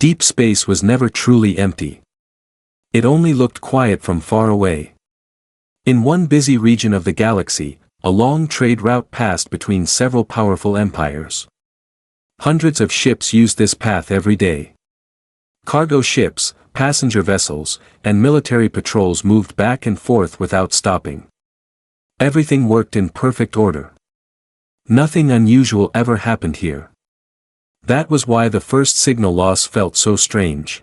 Deep space was never truly empty. It only looked quiet from far away. In one busy region of the galaxy, a long trade route passed between several powerful empires. Hundreds of ships used this path every day. Cargo ships, passenger vessels, and military patrols moved back and forth without stopping. Everything worked in perfect order. Nothing unusual ever happened here. That was why the first signal loss felt so strange.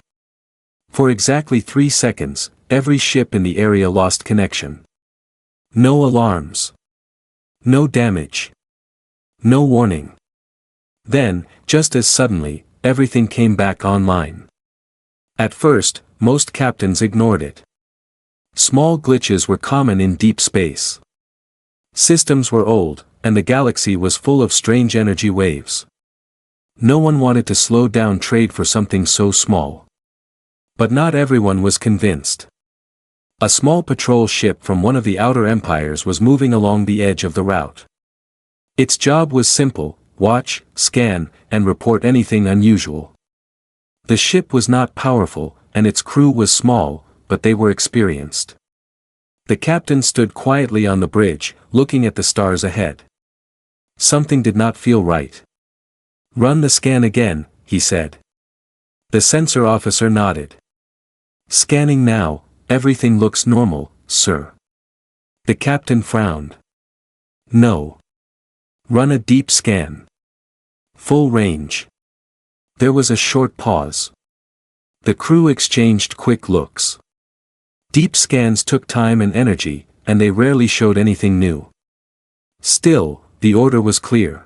For exactly 3 seconds, every ship in the area lost connection. No alarms. No damage. No warning. Then, just as suddenly, everything came back online. At first, most captains ignored it. Small glitches were common in deep space. Systems were old, and the galaxy was full of strange energy waves. No one wanted to slow down trade for something so small. But not everyone was convinced. A small patrol ship from one of the outer empires was moving along the edge of the route. Its job was simple: watch, scan, and report anything unusual. The ship was not powerful, and its crew was small, but they were experienced. The captain stood quietly on the bridge, looking at the stars ahead. Something did not feel right. "Run the scan again," he said. The sensor officer nodded. "Scanning now, everything looks normal, sir." The captain frowned. "No. Run a deep scan. Full range." There was a short pause. The crew exchanged quick looks. Deep scans took time and energy, and they rarely showed anything new. Still, the order was clear.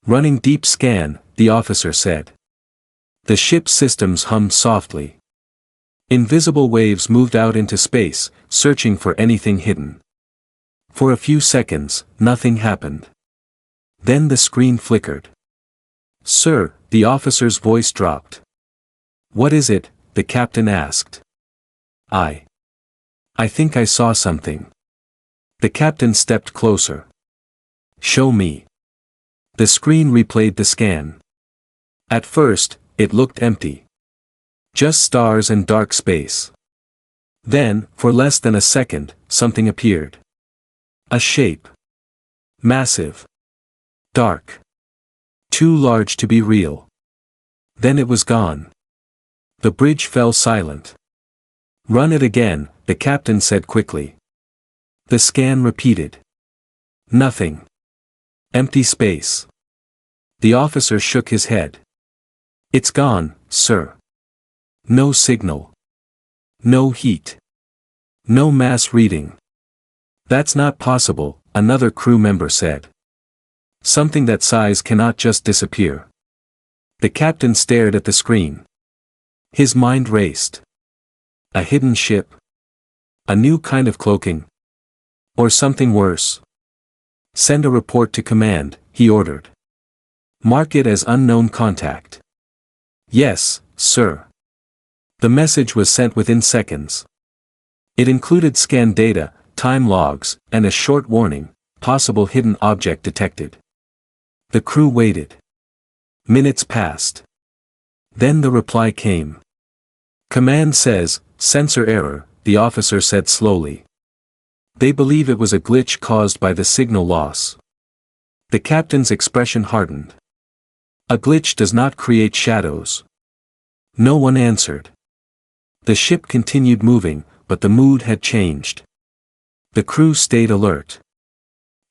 "Running deep scan," the officer said. The ship's systems hummed softly. Invisible waves moved out into space, searching for anything hidden. For a few seconds, nothing happened. Then the screen flickered. "Sir," the officer's voice dropped. "What is it?" the captain asked. I think I saw something." The captain stepped closer. "Show me." The screen replayed the scan. At first, it looked empty. Just stars and dark space. Then, for less than a second, something appeared. A shape. Massive. Dark. Too large to be real. Then it was gone. The bridge fell silent. "Run it again," the captain said quickly. The scan repeated. Nothing. Empty space. The officer shook his head. "It's gone, sir. No signal. No heat. No mass reading." "That's not possible," another crew member said. "Something that size cannot just disappear." The captain stared at the screen. His mind raced. A hidden ship? A new kind of cloaking? Or something worse? "Send a report to command," he ordered. "Mark it as unknown contact." "Yes, sir." The message was sent within seconds. It included scan data, time logs, and a short warning: possible hidden object detected. The crew waited. Minutes passed. Then the reply came. "Command says, sensor error," the officer said slowly. They believe it was a glitch caused by the signal loss. The captain's expression hardened. "A glitch does not create shadows." No one answered. The ship continued moving, but the mood had changed. The crew stayed alert.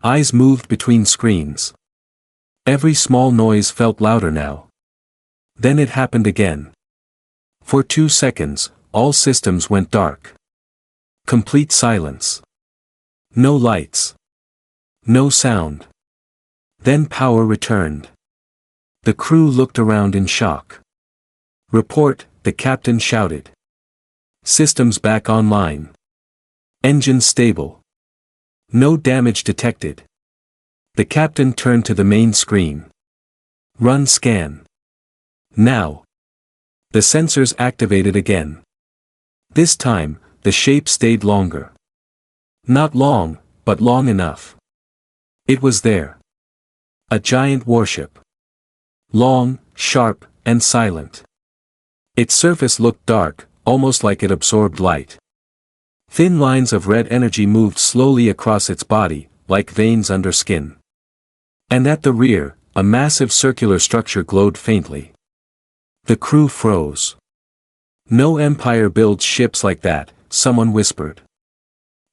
Eyes moved between screens. Every small noise felt louder now. Then it happened again. For 2 seconds, all systems went dark. Complete silence. No lights. No sound. Then power returned. The crew looked around in shock. "Report," the captain shouted. "Systems back online. Engines stable. No damage detected." The captain turned to the main screen. "Run scan. Now." The sensors activated again. This time, the shape stayed longer. Not long, but long enough. It was there. A giant warship. Long, sharp, and silent. Its surface looked dark, almost like it absorbed light. Thin lines of red energy moved slowly across its body, like veins under skin. And at the rear, a massive circular structure glowed faintly. The crew froze. "No Empire builds ships like that," someone whispered.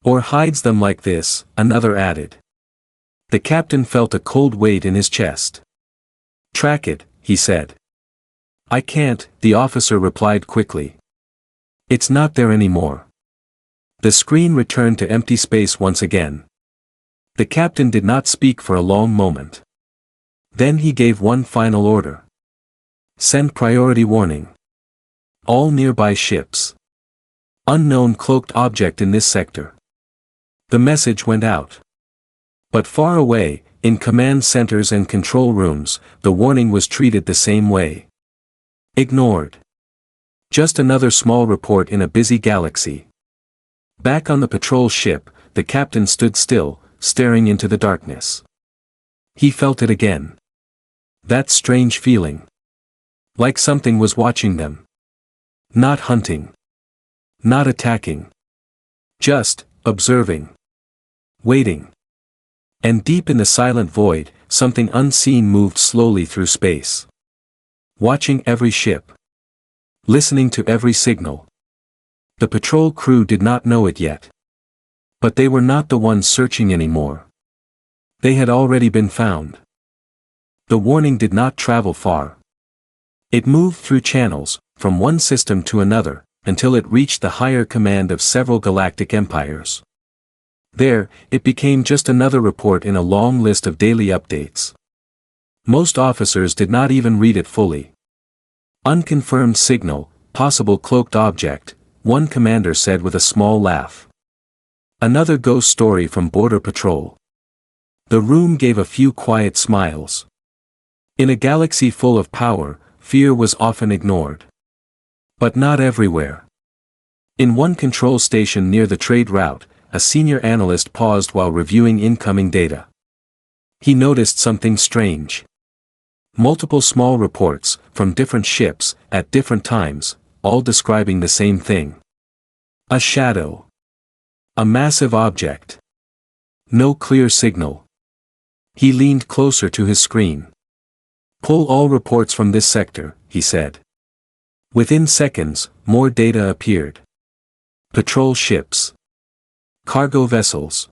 "Or hides them like this," another added. The captain felt a cold weight in his chest. "Track it," he said. "I can't," the officer replied quickly. "It's not there anymore." The screen returned to empty space once again. The captain did not speak for a long moment. Then he gave one final order. "Send priority warning. All nearby ships. Unknown cloaked object in this sector." The message went out. But far away, in command centers and control rooms, the warning was treated the same way. Ignored. Just another small report in a busy galaxy. Back on the patrol ship, the captain stood still, staring into the darkness. He felt it again. That strange feeling. Like something was watching them. Not hunting. Not attacking. Just observing. Waiting. And deep in the silent void, something unseen moved slowly through space. Watching every ship. Listening to every signal. The patrol crew did not know it yet. But they were not the ones searching anymore. They had already been found. The warning did not travel far. It moved through channels, from one system to another, until it reached the higher command of several galactic empires. There, it became just another report in a long list of daily updates. Most officers did not even read it fully. "Unconfirmed signal, possible cloaked object," one commander said with a small laugh. "Another ghost story from Border Patrol." The room gave a few quiet smiles. In a galaxy full of power, fear was often ignored. But not everywhere. In one control station near the trade route, a senior analyst paused while reviewing incoming data. He noticed something strange. Multiple small reports, from different ships, at different times, all describing the same thing. A shadow. A massive object. No clear signal. He leaned closer to his screen. "Pull all reports from this sector," he said. Within seconds, more data appeared. Patrol ships. Cargo vessels.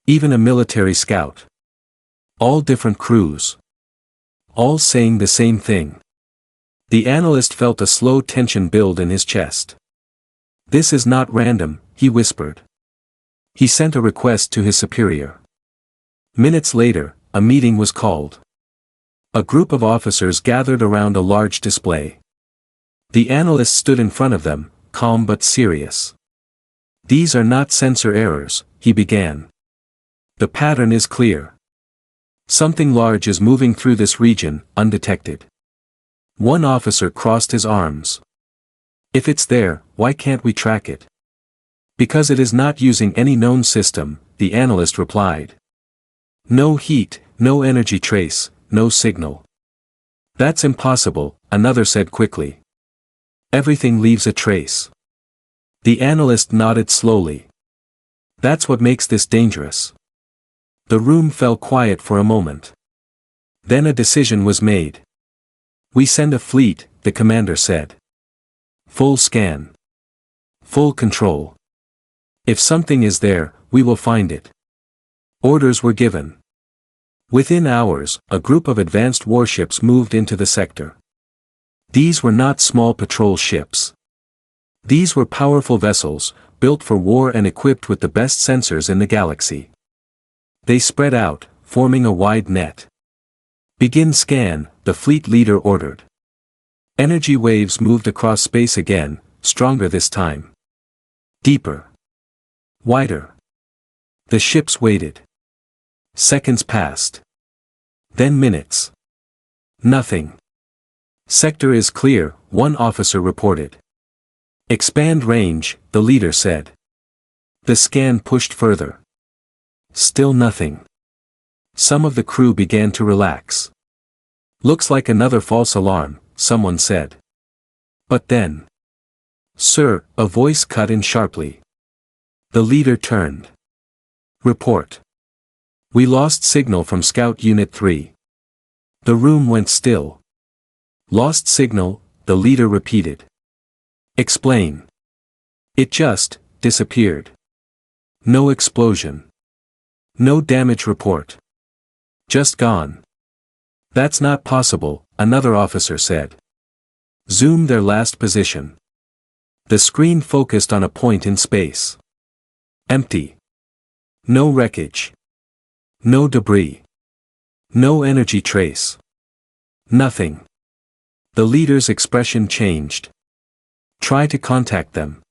Even a military scout. All different crews. All saying the same thing. The analyst felt a slow tension build in his chest. "This is not random," he whispered. He sent a request to his superior. Minutes later, a meeting was called. A group of officers gathered around a large display. The analyst stood in front of them, calm but serious. "These are not sensor errors," he began. "The pattern is clear. Something large is moving through this region, undetected." One officer crossed his arms. "If it's there, why can't we track it?" "Because it is not using any known system," the analyst replied. "No heat, no energy trace, no signal." "That's impossible," another said quickly. "Everything leaves a trace." The analyst nodded slowly. "That's what makes this dangerous." The room fell quiet for a moment. Then a decision was made. "We send a fleet," the commander said. "Full scan. Full control. If something is there, we will find it." Orders were given. Within hours, a group of advanced warships moved into the sector. These were not small patrol ships. These were powerful vessels, built for war and equipped with the best sensors in the galaxy. They spread out, forming a wide net. "Begin scan," the fleet leader ordered. Energy waves moved across space again, stronger this time. Deeper. Wider. The ships waited. Seconds passed. Then minutes. Nothing. "Sector is clear," one officer reported. "Expand range," the leader said. The scan pushed further. Still nothing. Some of the crew began to relax. "Looks like another false alarm," someone said. But then. Sir, a voice cut in sharply. The leader turned. Report. We lost signal from Scout Unit 3. The room went still. Lost signal, the leader repeated. Explain. It just disappeared. No explosion. No damage report. Just gone. That's not possible, another officer said. Zoom their last position. The screen focused on a point in space. Empty. No wreckage. No debris. No energy trace. Nothing. The leader's expression changed. Try to contact them.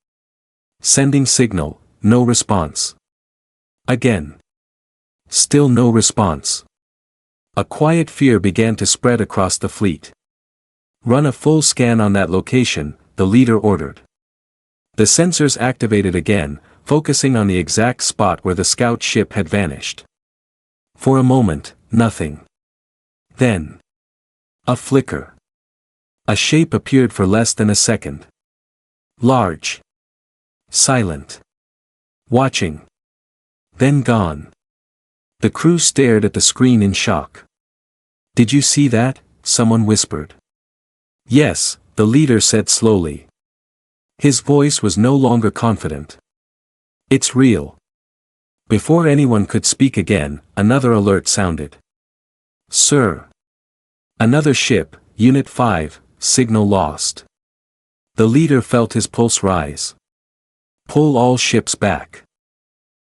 Sending signal, no response. Again. Still no response. A quiet fear began to spread across the fleet. Run a full scan on that location, the leader ordered. The sensors activated again, focusing on the exact spot where the scout ship had vanished. For a moment, nothing. Then. A flicker. A shape appeared for less than a second. Large. Silent. Watching. Then gone. The crew stared at the screen in shock. Did you see that? Someone whispered. Yes, the leader said slowly. His voice was no longer confident. It's real. Before anyone could speak again, another alert sounded. Sir. Another ship, Unit 5, signal lost. The leader felt his pulse rise. Pull all ships back.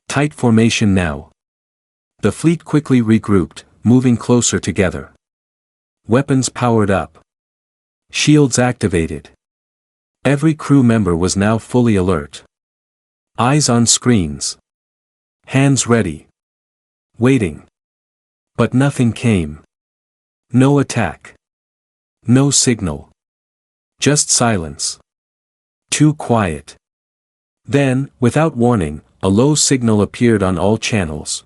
Tight formation now. The fleet quickly regrouped, moving closer together. Weapons powered up. Shields activated. Every crew member was now fully alert. Eyes on screens. Hands ready. Waiting. But nothing came. No attack. No signal. Just silence. Too quiet. Then, without warning, a low signal appeared on all channels.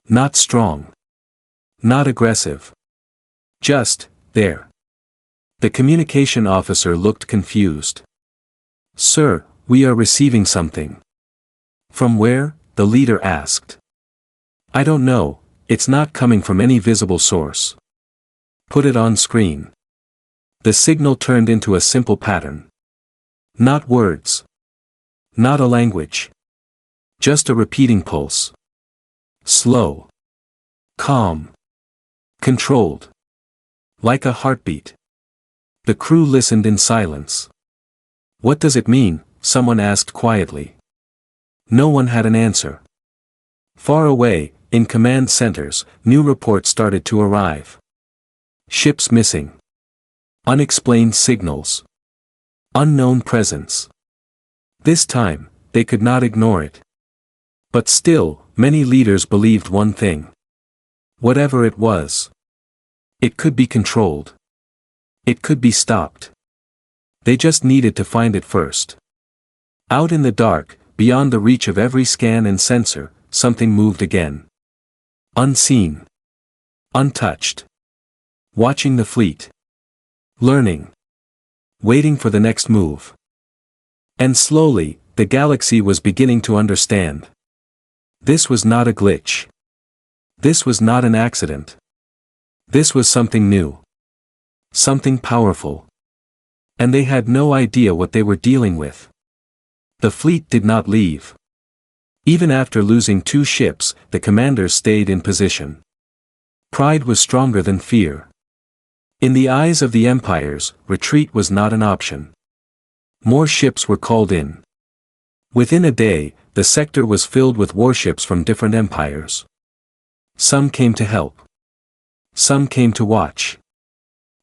Not strong. Not aggressive. Just, there. The communication officer looked confused. Sir, we are receiving something. From where? The leader asked. I don't know, it's not coming from any visible source. Put it on screen. The signal turned into a simple pattern. Not words. Not a language. Just a repeating pulse. Slow. Calm. Controlled. Like a heartbeat. The crew listened in silence. What does it mean? Someone asked quietly. No one had an answer. Far away, in command centers, new reports started to arrive. Ships missing. Unexplained signals. Unknown presence. This time, they could not ignore it. But still, many leaders believed one thing. Whatever it was. It could be controlled. It could be stopped. They just needed to find it first. Out in the dark, beyond the reach of every scan and sensor, something moved again. Unseen. Untouched. Watching the fleet. Learning. Waiting for the next move. And slowly, the galaxy was beginning to understand. This was not a glitch. This was not an accident. This was something new. Something powerful. And they had no idea what they were dealing with. The fleet did not leave. Even after losing 2 ships, the commanders stayed in position. Pride was stronger than fear. In the eyes of the Emppires, retreat was not an option. More ships were called in. Within a day, the sector was filled with warships from different empires. Some came to help. Some came to watch.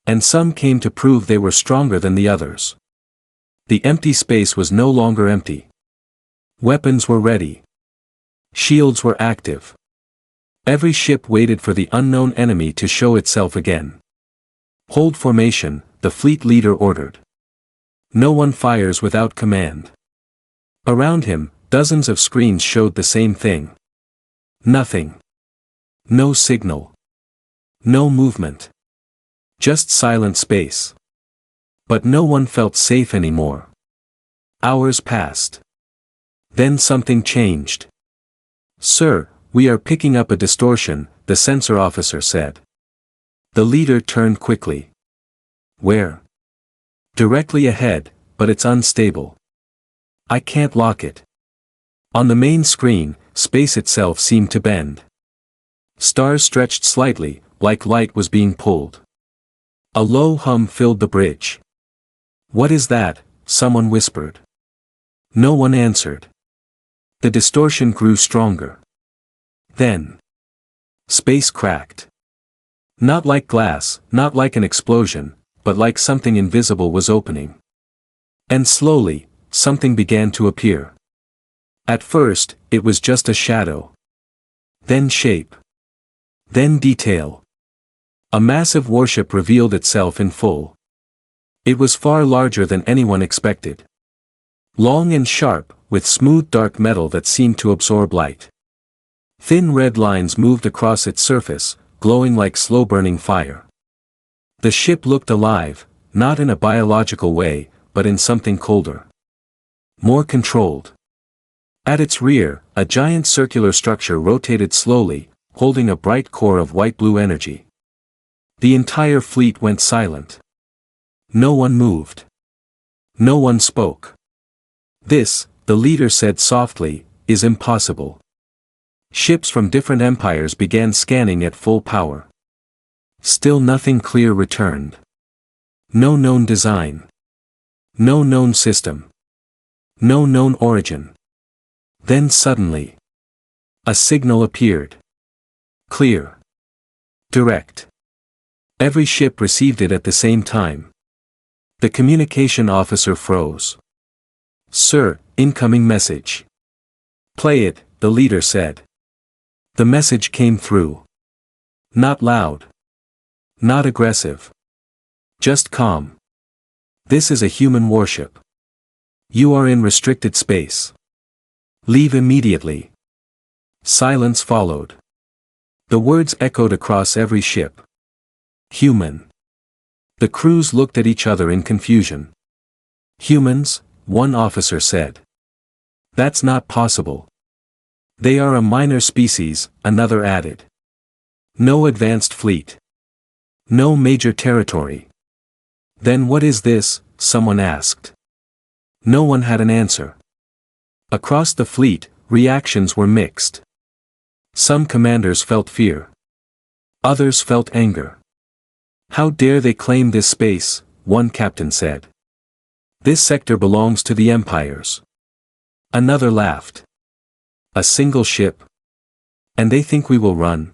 And some came to prove they were stronger than the others. The empty space was no longer empty. Weapons were ready. Shields were active. Every ship waited for the unknown enemy to show itself again. Hold formation, the fleet leader ordered. No one fires without command. Around him, dozens of screens showed the same thing. Nothing. No signal. No movement. Just silent space. But no one felt safe anymore. Hours passed. Then something changed. "Sir, we are picking up a distortion," the sensor officer said. The leader turned quickly. "Where?" "Directly ahead, but it's unstable. I can't lock it." On the main screen, space itself seemed to bend. Stars stretched slightly, like light was being pulled. A low hum filled the bridge. "What is that?" someone whispered. No one answered. The distortion grew stronger. Then, space cracked. Not like glass, not like an explosion, but like something invisible was opening. And slowly, something began to appear. At first, it was just a shadow. Then shape. Then detail. A massive warship revealed itself in full. It was far larger than anyone expected. Long and sharp, with smooth dark metal that seemed to absorb light. Thin red lines moved across its surface, glowing like slow-burning fire. The ship looked alive, not in a biological way, but in something colder. More controlled. At its rear, a giant circular structure rotated slowly, holding a bright core of white-blue energy. The entire fleet went silent. No one moved. No one spoke. "This," the leader said softly, "is impossible." Ships from different empires began scanning at full power. Still nothing clear returned. No known design. No known system. No known origin. Then suddenly, a signal appeared. Clear. Direct. Every ship received it at the same time. The communication officer froze. "Sir, incoming message." "Play it," the leader said. The message came through. Not loud. Not aggressive. Just calm. "This is a human warship. You are in restricted space. Leave immediately." Silence followed. The words echoed across every ship. Human. The crews looked at each other in confusion. "Humans," one officer said. "That's not possible." "They are a minor species," another added. "No advanced fleet. No major territory." "Then what is this?" someone asked. No one had an answer. Across the fleet, reactions were mixed. Some commanders felt fear. Others felt anger. "How dare they claim this space," one captain said. "This sector belongs to the Emppires." Another laughed. "A single ship? And they think we will run?"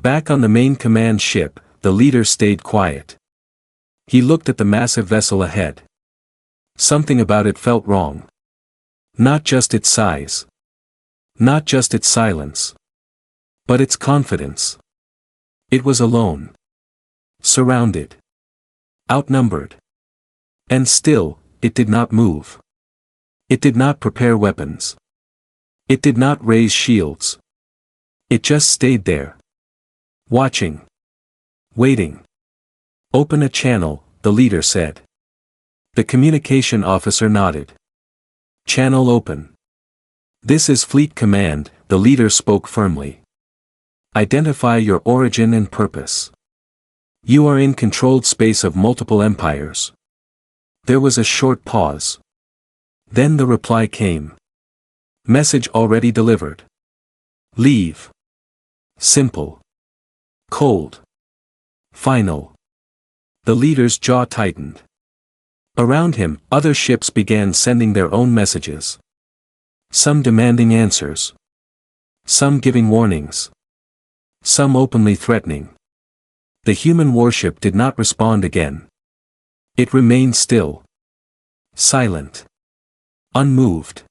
Back on the main command ship, the leader stayed quiet. He looked at the massive vessel ahead. Something about it felt wrong. Not just its size. Not just its silence. But its confidence. It was alone. Surrounded. Outnumbered. And still, it did not move. It did not prepare weapons. It did not raise shields. It just stayed there. Watching. Waiting. "Open a channel," the leader said. The communication officer nodded. "Channel open." "This is Fleet Command," the leader spoke firmly. "Identify your origin and purpose. You are in controlled space of multiple empires." There was a short pause. Then the reply came. "Message already delivered. Leave." Simple. Cold. Final. The leader's jaw tightened. Around him, other ships began sending their own messages. Some demanding answers. Some giving warnings. Some openly threatening. The human warship did not respond again. It remained still. Silent. Unmoved.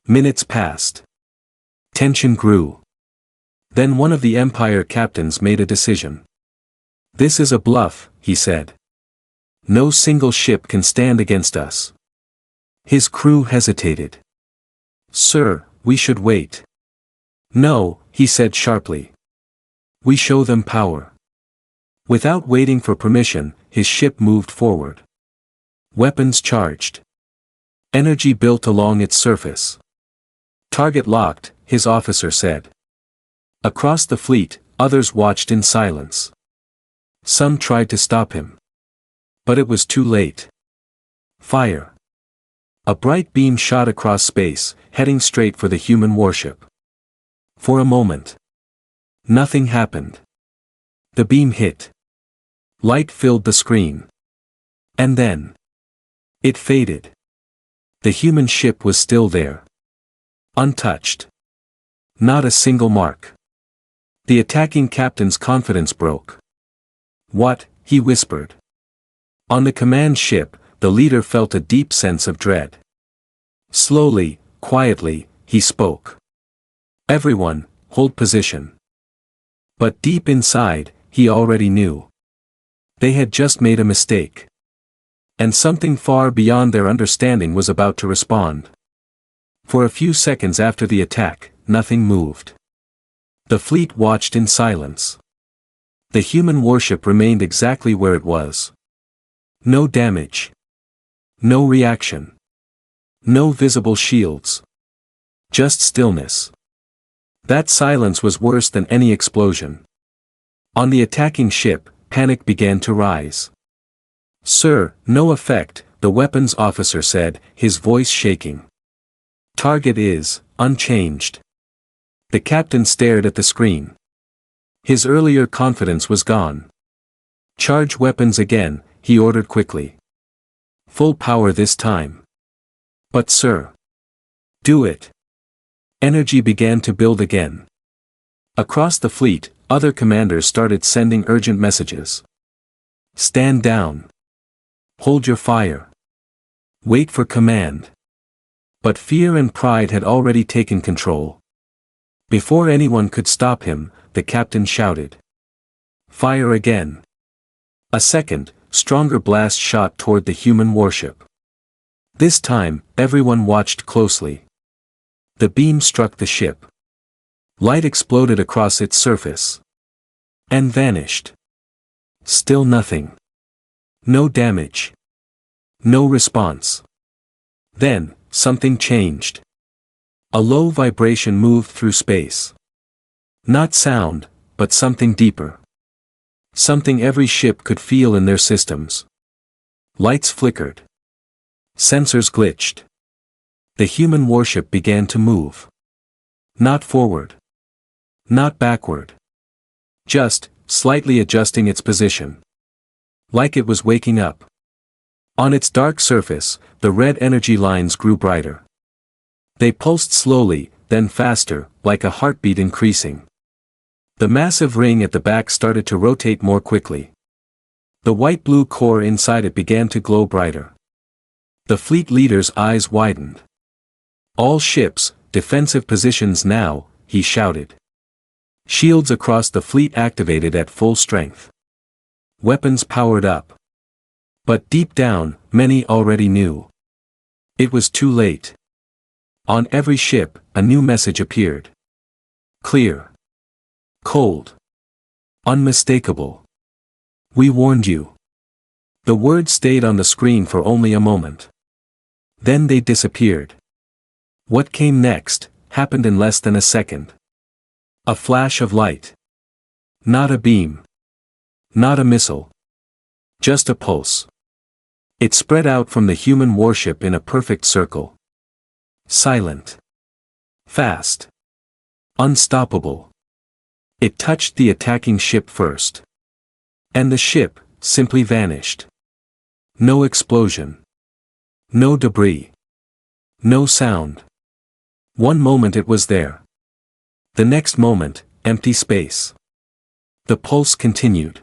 Minutes passed. Tension grew. Then one of the Empire captains made a decision. "This is a bluff," he said. "No single ship can stand against us." His crew hesitated. "Sir, we should wait." "No," he said sharply. "We show them power." Without waiting for permission, his ship moved forward. Weapons charged. Energy built along its surface. Target locked, his officer said. Across the fleet, others watched in silence. Some tried to stop him. But it was too late. Fire. A bright beam shot across space, heading straight for the human warship. For a moment, nothing happened. The beam hit. Light filled the screen. And then, it faded. The human ship was still there. Untouched. Not a single mark. The attacking captain's confidence broke. What? He whispered. On the command ship, the leader felt a deep sense of dread. Slowly, quietly, he spoke. Everyone, hold position. But deep inside, he already knew. They had just made a mistake. And something far beyond their understanding was about to respond. For a few seconds after the attack, nothing moved. The fleet watched in silence. The human warship remained exactly where it was. No damage. No reaction. No visible shields. Just stillness. That silence was worse than any explosion. On the attacking ship, panic began to rise. "Sir, no effect," the weapons officer said, his voice shaking. "Target is unchanged." The captain stared at the screen. His earlier confidence was gone. "Charge weapons again," he ordered quickly. "Full power this time." "But sir." "Do it." Energy began to build again. Across the fleet, other commanders started sending urgent messages. "Stand down. Hold your fire. Wait for command." But fear and pride had already taken control. Before anyone could stop him, the captain shouted. "Fire again." A second, stronger blast shot toward the human warship. This time, everyone watched closely. The beam struck the ship. Light exploded across its surface. And vanished. Still nothing. No damage. No response. Then, something changed. A low vibration moved through space. Not sound, but something deeper. Something every ship could feel in their systems. Lights flickered. Sensors glitched. The human warship began to move. Not forward. Not backward. Just, slightly adjusting its position. Like it was waking up. On its dark surface, the red energy lines grew brighter. They pulsed slowly, then faster, like a heartbeat increasing. The massive ring at the back started to rotate more quickly. The white-blue core inside it began to glow brighter. The fleet leader's eyes widened. "All ships, defensive positions now," he shouted. Shields across the fleet activated at full strength. Weapons powered up. But deep down, many already knew. It was too late. On every ship, a new message appeared. Clear. Cold. Unmistakable. "We warned you." The words stayed on the screen for only a moment. Then they disappeared. What came next, happened in less than a second. A flash of light. Not a beam. Not a missile. Just a pulse. It spread out from the human warship in a perfect circle. Silent. Fast. Unstoppable. It touched the attacking ship first. And the ship simply vanished. No explosion. No debris. No sound. One moment it was there. The next moment, empty space. The pulse continued.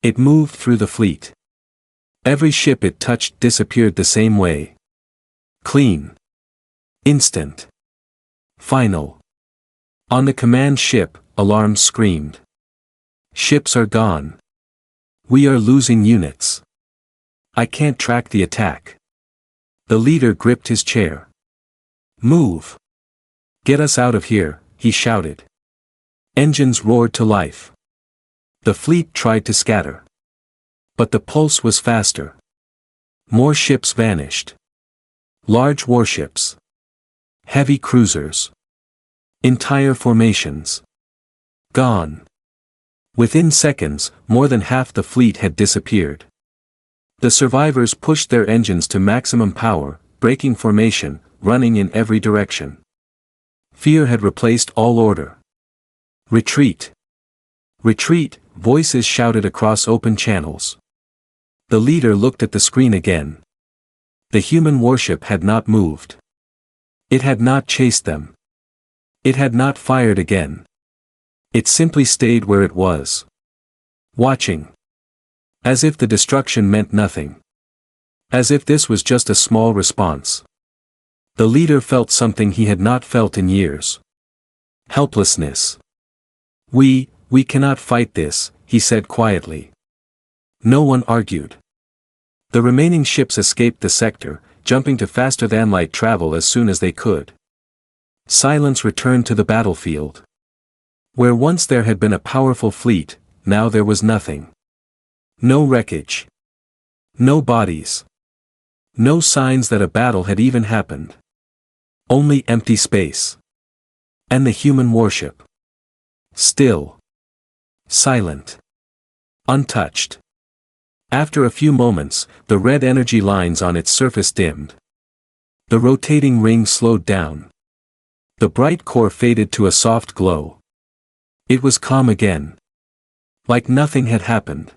It moved through the fleet. Every ship it touched disappeared the same way. Clean. Instant. Final. On the command ship, alarms screamed. "Ships are gone. We are losing units. I can't track the attack." The leader gripped his chair. "Move. Get us out of here," he shouted. Engines roared to life. The fleet tried to scatter. But the pulse was faster. More ships vanished. Large warships. Heavy cruisers. Entire formations. Gone. Within seconds, more than half the fleet had disappeared. The survivors pushed their engines to maximum power, breaking formation, running in every direction. Fear had replaced all order. Retreat! Retreat! Voices shouted across open channels. The leader looked at the screen again. The human warship had not moved. It had not chased them. It had not fired again. It simply stayed where it was. Watching. As if the destruction meant nothing. As if this was just a small response. The leader felt something he had not felt in years. Helplessness. We cannot fight this, he said quietly. No one argued. The remaining ships escaped the sector, jumping to faster-than-light travel as soon as they could. Silence returned to the battlefield. Where once there had been a powerful fleet, now there was nothing. No wreckage. No bodies. No signs that a battle had even happened. Only empty space. And the human warship. Still. Silent. Untouched. After a few moments, the red energy lines on its surface dimmed. The rotating ring slowed down. The bright core faded to a soft glow. It was calm again. Like nothing had happened.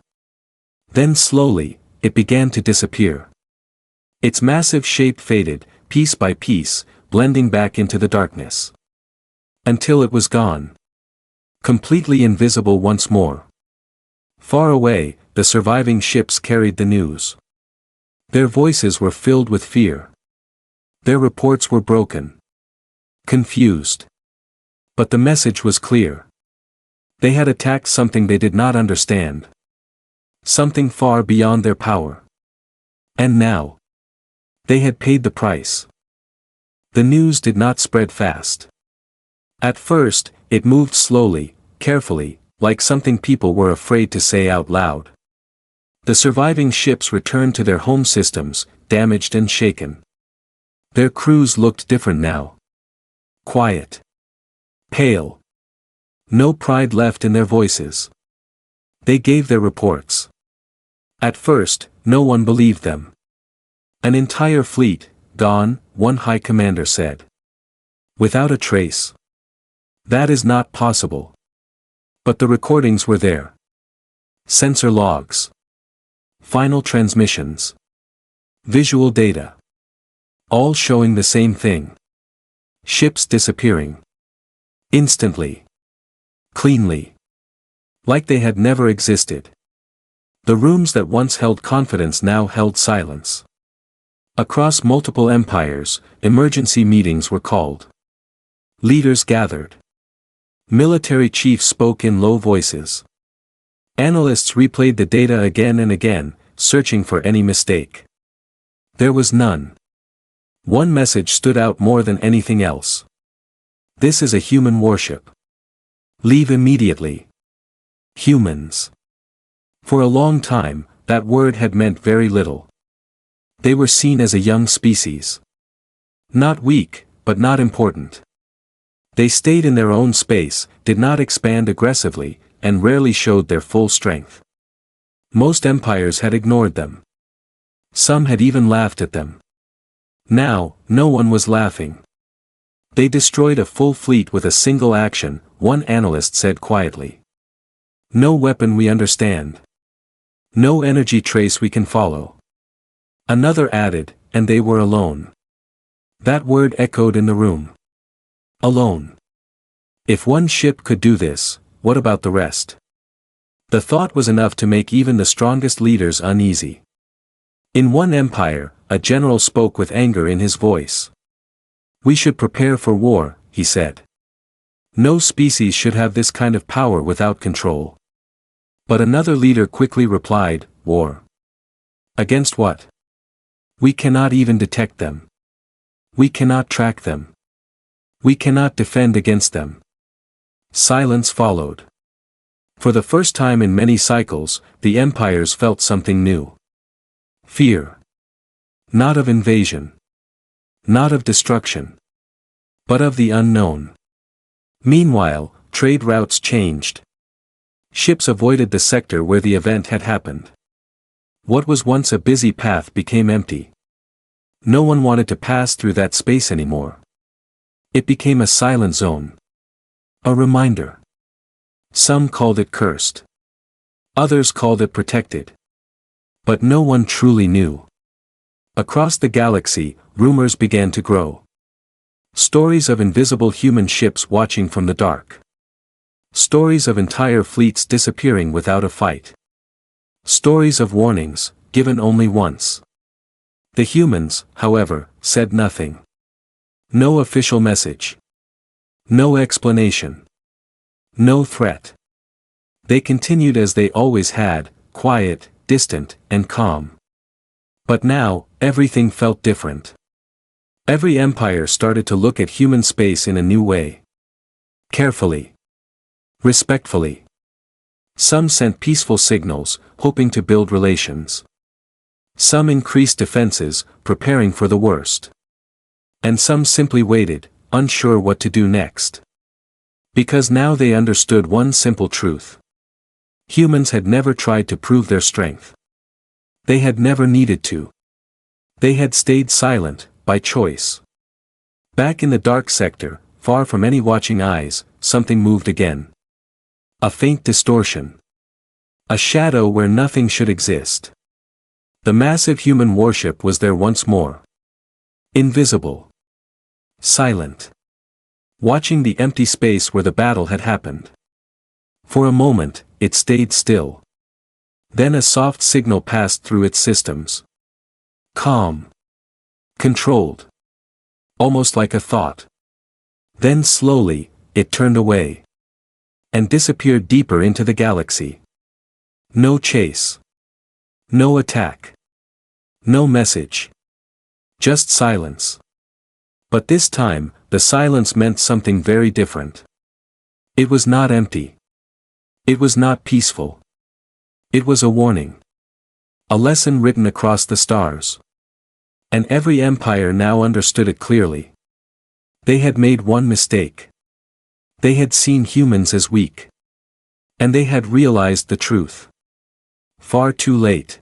Then slowly, it began to disappear. Its massive shape faded, piece by piece, blending back into the darkness. Until it was gone. Completely invisible once more. Far away, the surviving ships carried the news. Their voices were filled with fear. Their reports were broken. Confused. But the message was clear. They had attacked something they did not understand. Something far beyond their power. And now. They had paid the price. The news did not spread fast. At first, it moved slowly, carefully, like something people were afraid to say out loud. The surviving ships returned to their home systems, damaged and shaken. Their crews looked different now. Quiet. Pale. No pride left in their voices. They gave their reports. At first, no one believed them. An entire fleet, gone, one high commander said. Without a trace. That is not possible. But the recordings were there. Sensor logs. Final transmissions. Visual data. All showing the same thing. Ships disappearing. Instantly. Cleanly. Like they had never existed. The rooms that once held confidence now held silence. Across multiple empires, emergency meetings were called. Leaders gathered. Military chiefs spoke in low voices. Analysts replayed the data again and again, searching for any mistake. There was none. One message stood out more than anything else. This is a human warship. Leave immediately. Humans. For a long time, that word had meant very little. They were seen as a young species. Not weak, but not important. They stayed in their own space, did not expand aggressively, and rarely showed their full strength. Most empires had ignored them. Some had even laughed at them. Now, no one was laughing. They destroyed a full fleet with a single action, one analyst said quietly. No weapon we understand. No energy trace we can follow. Another added, and they were alone. That word echoed in the room. Alone. If one ship could do this, what about the rest? The thought was enough to make even the strongest leaders uneasy. In one empire, a general spoke with anger in his voice. We should prepare for war, he said. No species should have this kind of power without control. But another leader quickly replied, war. Against what? We cannot even detect them. We cannot track them. We cannot defend against them. Silence followed. For the first time in many cycles, the empires felt something new. Fear. Not of invasion. Not of destruction. But of the unknown. Meanwhile, trade routes changed. Ships avoided the sector where the event had happened. What was once a busy path became empty. No one wanted to pass through that space anymore. It became a silent zone. A reminder. Some called it cursed. Others called it protected. But no one truly knew. Across the galaxy, rumors began to grow. Stories of invisible human ships watching from the dark. Stories of entire fleets disappearing without a fight. Stories of warnings, given only once. The humans, however, said nothing. No official message. No explanation. No threat. They continued as they always had, quiet, distant, and calm. But now, everything felt different. Every empire started to look at human space in a new way. Carefully. Respectfully. Some sent peaceful signals, hoping to build relations. Some increased defenses, preparing for the worst. And some simply waited, unsure what to do next. Because now they understood one simple truth. Humans had never tried to prove their strength. They had never needed to. They had stayed silent, by choice. Back in the dark sector, far from any watching eyes, something moved again. A faint distortion. A shadow where nothing should exist. The massive human warship was there once more. Invisible. Silent. Watching the empty space where the battle had happened. For a moment, it stayed still. Then a soft signal passed through its systems. Calm. Controlled. Almost like a thought. Then slowly, it turned away. And disappeared deeper into the galaxy. No chase. No attack. No message. Just silence. But this time, the silence meant something very different. It was not empty. It was not peaceful. It was a warning. A lesson written across the stars. And every empire now understood it clearly. They had made one mistake. They had seen humans as weak. And they had realized the truth. Far too late.